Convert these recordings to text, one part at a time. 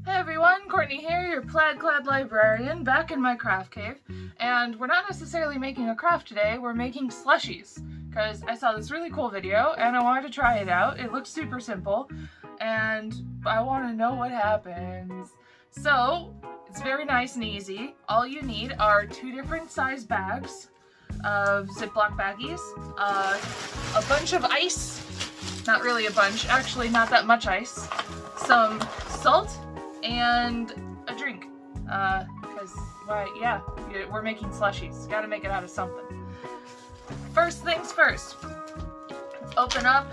Hey everyone, Courtney here, your plaid-clad librarian, back in my craft cave. And we're not necessarily making a craft today, we're making slushies. Because I saw this really cool video and I wanted to try it out. It looks super simple and I want to know what happens. So, it's very nice and easy. All you need are 2 different size bags of ziplock baggies, a bunch of ice, not really a bunch, actually not that much ice, some salt, and a drink, because, yeah, we're making slushies. Gotta make it out of something. First things first, open up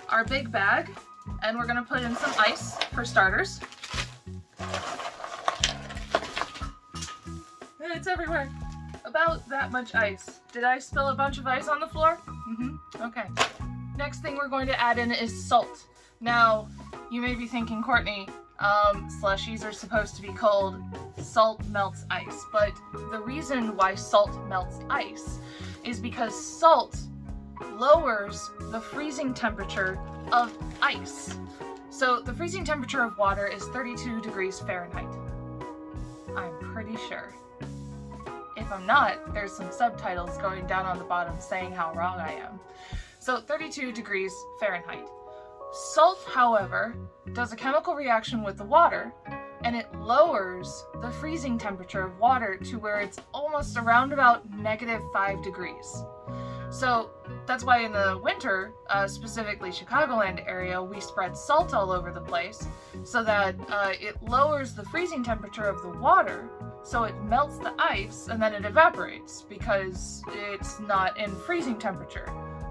our big bag, and we're gonna put in some ice for starters. And it's everywhere. About that much ice. Did I spill a bunch of ice on the floor? Okay. Next thing we're going to add in is salt. Now, you may be thinking, Courtney, slushies are supposed to be cold. Salt melts ice. But the reason why salt melts ice is because salt lowers the freezing temperature of ice. So the freezing temperature of water is 32 degrees Fahrenheit. I'm pretty sure. If I'm not, there's some subtitles going down on the bottom saying how wrong I am. So 32 degrees Fahrenheit. Salt, however, does a chemical reaction with the water, and it lowers the freezing temperature of water to where it's almost around about -5 degrees. So that's why in the winter, specifically Chicagoland area, we spread salt all over the place so that it lowers the freezing temperature of the water, so it melts the ice and then it evaporates because it's not in freezing temperature.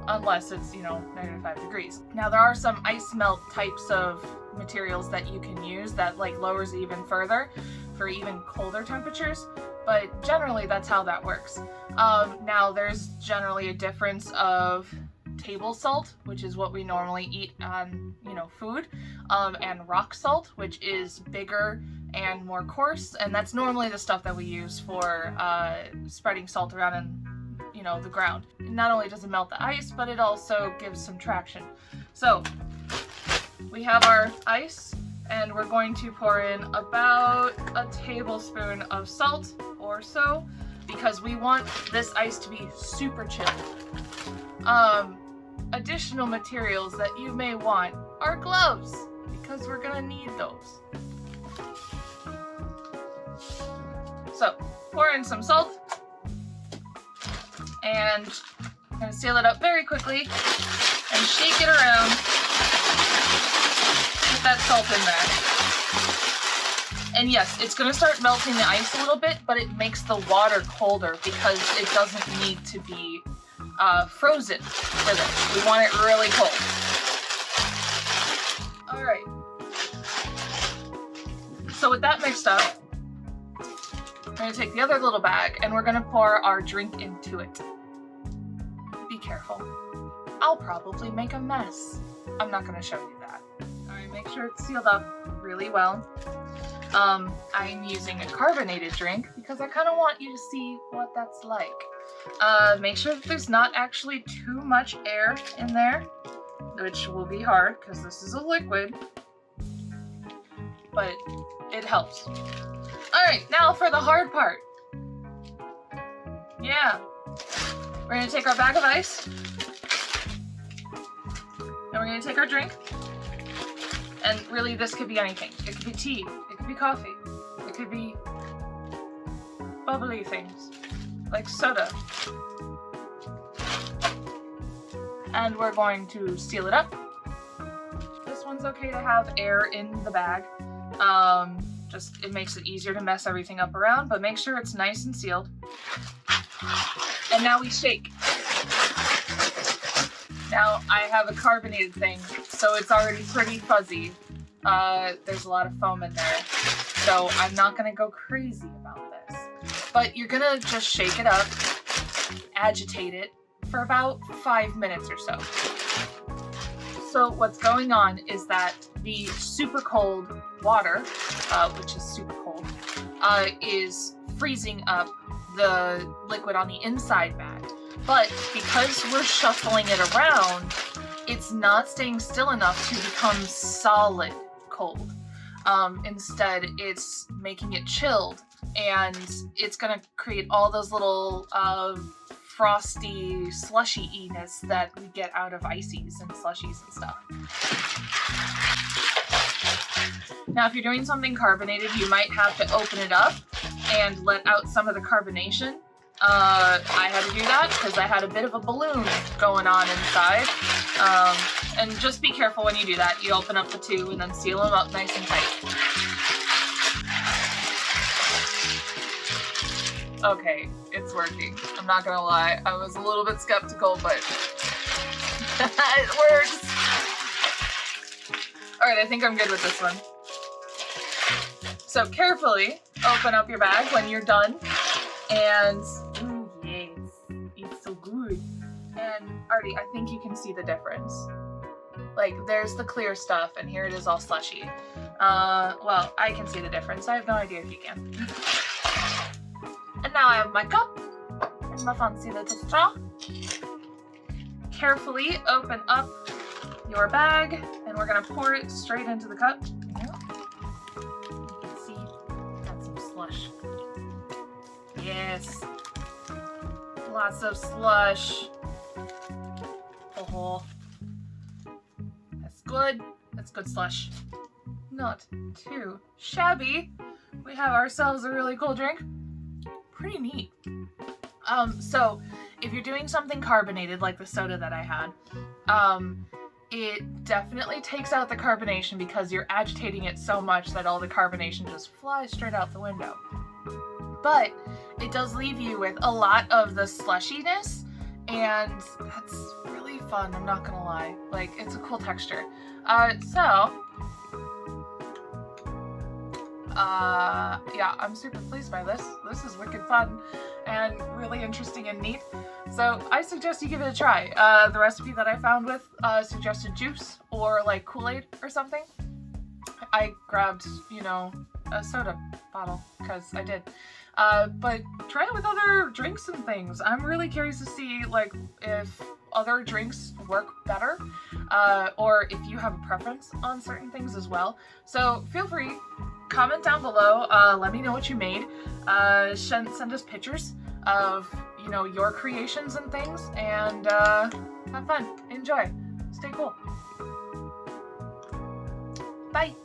Unless it's, -5 degrees. Now there are some ice melt types of materials that you can use that lowers it even further for even colder temperatures, but generally that's how that works. Now there's generally a difference of table salt, which is what we normally eat on, food, and rock salt, which is bigger and more coarse, and that's normally the stuff that we use for spreading salt around in the ground. Not only does it melt the ice, but it also gives some traction. So we have our ice, and we're going to pour in about a tablespoon of salt or so, because we want this ice to be super chilled. Additional materials that you may want are gloves, because we're gonna need those. So pour in some salt, and I'm going to seal it up very quickly and shake it around. Get that salt in there. And yes, it's going to start melting the ice a little bit, but it makes the water colder because it doesn't need to be frozen for this. We want it really cold. Alright. So with that mixed up, we're going to take the other little bag and we're going to pour our drink into it. Be careful. I'll probably make a mess. I'm not going to show you that. Alright, make sure it's sealed up really well. I'm using a carbonated drink because I kind of want you to see what that's like. Make sure that there's not actually too much air in there, which will be hard because this is a liquid, but it helps. Alright, now for the hard part. Yeah. We're going to take our bag of ice. And we're going to take our drink. And really, this could be anything. It could be tea. It could be coffee. It could be bubbly things, like soda. And we're going to seal it up. This one's okay to have air in the bag. Just, it makes it easier to mess everything up around, but make sure it's nice and sealed. And now we shake. Now, I have a carbonated thing, so it's already pretty fuzzy. There's a lot of foam in there, so I'm not gonna go crazy about this. But you're gonna just shake it up, agitate it, for about 5 minutes or so. So what's going on is that the super cold water, which is super cold, is freezing up the liquid on the inside bag. But because we're shuffling it around, it's not staying still enough to become solid cold. Instead, it's making it chilled, and it's gonna create all those little frosty slushy-iness that we get out of ices and slushies and stuff. Now, if you're doing something carbonated, you might have to open it up and let out some of the carbonation. I had to do that because I had a bit of a balloon going on inside. And just be careful when you do that. You open up the tube and then seal them up nice and tight. Okay, it's working. I'm not gonna lie. I was a little bit skeptical, but it works. Alright, I think I'm good with this one. So carefully open up your bag when you're done. And, ooh, yes, it's so good. And Artie, I think you can see the difference. Like, there's the clear stuff, and here it is all slushy. Well, I can see the difference. I have no idea if you can. And now I have my cup and my fancy little straw. Carefully open up your bag, and we're gonna pour it straight into the cup. Yeah. You can see that's some slush. Yes. Lots of slush. Oh, that's good. That's good slush. Not too shabby. We have ourselves a really cool drink. Pretty neat. So if you're doing something carbonated like the soda that I had, it definitely takes out the carbonation because you're agitating it so much that all the carbonation just flies straight out the window. But it does leave you with a lot of the slushiness, and that's really fun, I'm not gonna lie. Like, it's a cool texture. Yeah, I'm super pleased by this. This is wicked fun and really interesting and neat. So I suggest you give it a try. The recipe that I found with suggested juice or like Kool-Aid or something. I grabbed, you know, a soda bottle because I did. But try it with other drinks and things. I'm really curious to see like if other drinks work better, or if you have a preference on certain things as well. So feel free, comment down below, let me know what you made. Send us pictures of, you know, your creations and things, and have fun, enjoy, stay cool. Bye.